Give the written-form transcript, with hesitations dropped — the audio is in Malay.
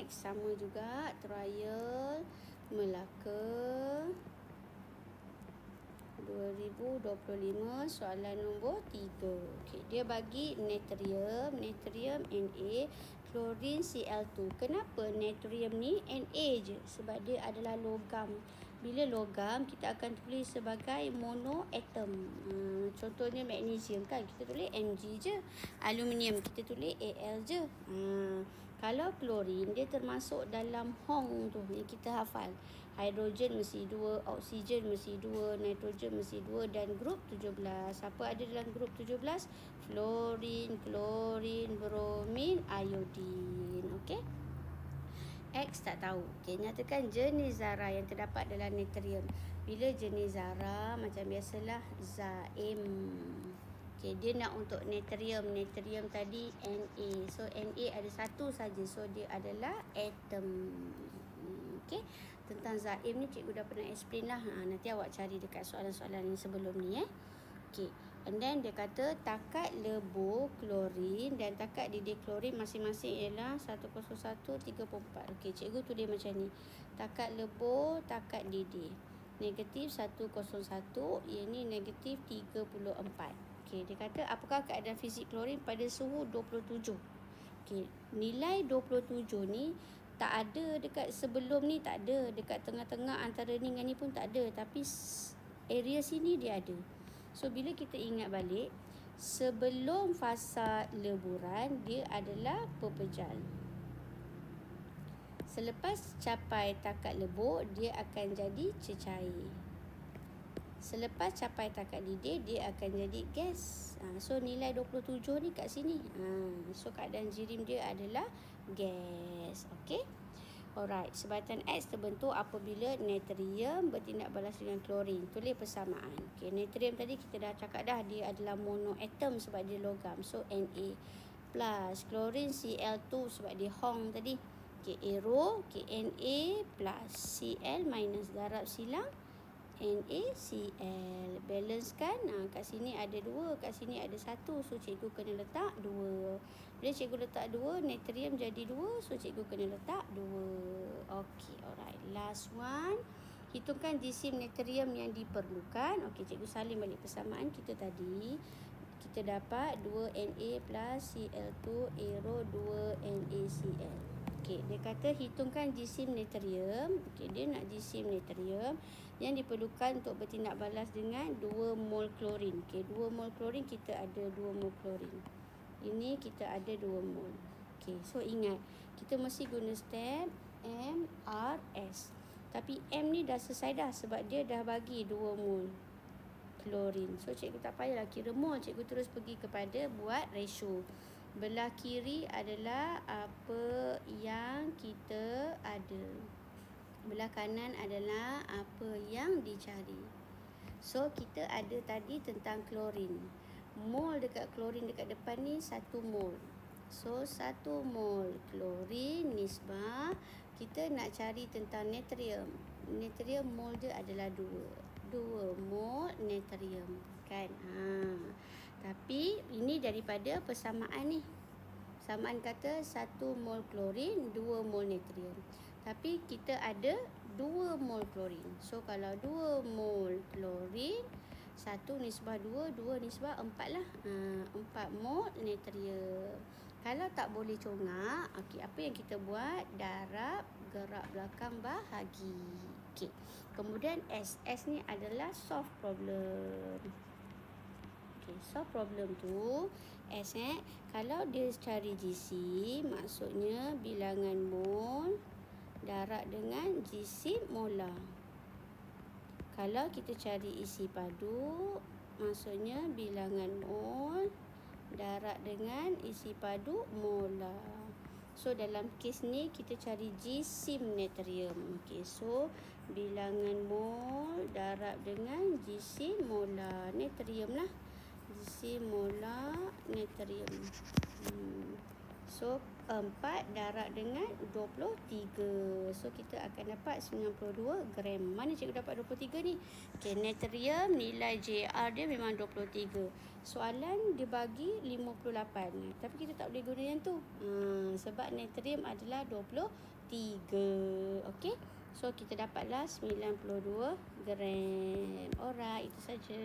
Next, sama juga trial Melaka 2025 soalan nombor 3. Okey, dia bagi natrium Na, klorin Cl2. Kenapa natrium ni Na je? Sebab dia adalah logam. Bila logam, kita akan tulis sebagai monoatom. Contohnya magnesium kan, kita tulis Mg je. Aluminium, kita tulis Al je. Kalau klorin, dia termasuk dalam Hong tu yang kita hafal. Hidrogen mesti 2, oksigen mesti 2, nitrogen mesti 2 dan grup 17. Apa ada dalam grup 17? Fluorin, klorin, bromin, iodin. Okey. X tak tahu. Okey, nyatakan jenis zarah yang terdapat dalam natrium. Bila jenis zarah macam biasalah Zaim. Okey, dia nak untuk natrium. Natrium tadi Na. So Na ada satu saja. So dia adalah atom. Okey. Tentang Zaim ni cikgu dah pernah explain lah. Nanti awak cari dekat soalan-soalan yang sebelum ni Okey. And then dia kata takat lebur klorin dan takat didih klorin masing-masing ialah 101.34. Okey, cikgu tulis macam ni. Takat lebur, takat didih. Negatif 101, yang ni negatif 34. Okey, dia kata apakah keadaan fizik klorin pada suhu 27. Okey, nilai 27 ni tak ada dekat sebelum ni, tak ada. Dekat tengah-tengah antara ni dengan ni pun tak ada. Tapi area sini dia ada. So, bila kita ingat balik, sebelum fasa leburan, dia adalah pepejal. Selepas capai takat lebur, dia akan jadi cecair. Selepas capai takat didih, dia akan jadi gas. So, nilai 27 ni kat sini. So, keadaan jirim dia adalah gas. Okey. Alright, sebatan X terbentuk apabila natrium bertindak balas dengan klorin. Tulis persamaan. Okey, natrium tadi kita dah cakap dah, dia adalah monoatom sebab dia logam. So, Na plus klorin Cl2 sebab dia Hong tadi. Okey, arrow. Okey, Na plus Cl minus darab silang NaCl. Balance kan? Kat sini ada 2, kat sini ada 1. So, cikgu kena letak 2. Bila cikgu letak 2, natrium jadi 2. So, cikgu kena letak 2. Okey, alright. Last one. Hitungkan jisim natrium yang diperlukan. Okey, cikgu salin balik persamaan kita tadi. Kita dapat 2Na plus Cl2 arrow 2NaCl. Okey, dia kata hitungkan jisim natrium. Okey, dia nak jisim natrium yang diperlukan untuk bertindak balas dengan 2 mol klorin. Okey, 2 mol klorin kita ada 2 mol klorin. Ini kita ada 2 mol. Okey, so ingat, kita mesti guna step MRS. Tapi M ni dah selesai dah sebab dia dah bagi 2 mol klorin. So, cikgu tak payahlah kira mol. Cikgu terus pergi kepada buat ratio. Belah kiri adalah apa yang kita ada. Belah kanan adalah apa yang dicari. So, kita ada tadi tentang klorin. Mol dekat klorin dekat depan ni 1 mol. So, 1 mol klorin nisbah. Kita nak cari tentang natrium. Natrium mol dia adalah 2. 2 mol natrium. Kan? Tapi ini daripada persamaan ni. Samaan kata 1 mol klorin, 2 mol natrium. Tapi kita ada 2 mol klorin. So, kalau 2 mol klorin, 1 nisbah 2, 2 nisbah 4 lah. 4 mol natrium. Kalau tak boleh congak, okey, apa yang kita buat? Darab gerak belakang bahagi. Okey. Kemudian S. S ni adalah solve problem. Okay, so problem tu S kalau dia cari GC, maksudnya bilangan mol darab dengan GC molar. Kalau kita cari isi padu, maksudnya bilangan mol darab dengan isi padu molar. So, dalam kes ni kita cari jisim natrium. Okay, so bilangan mol darab dengan jisim molar natrium lah. Jisim molar natrium. So, 4 darab dengan 23. So kita akan dapat 92 gram. Mana cikgu dapat 23 ni? Okey, natrium nilai JR dia memang 23. Soalan dia bagi 58. Tapi kita tak boleh guna yang tu. Sebab natrium adalah 23. Okey. So kita dapatlah 92 gram. Alright, itu saja.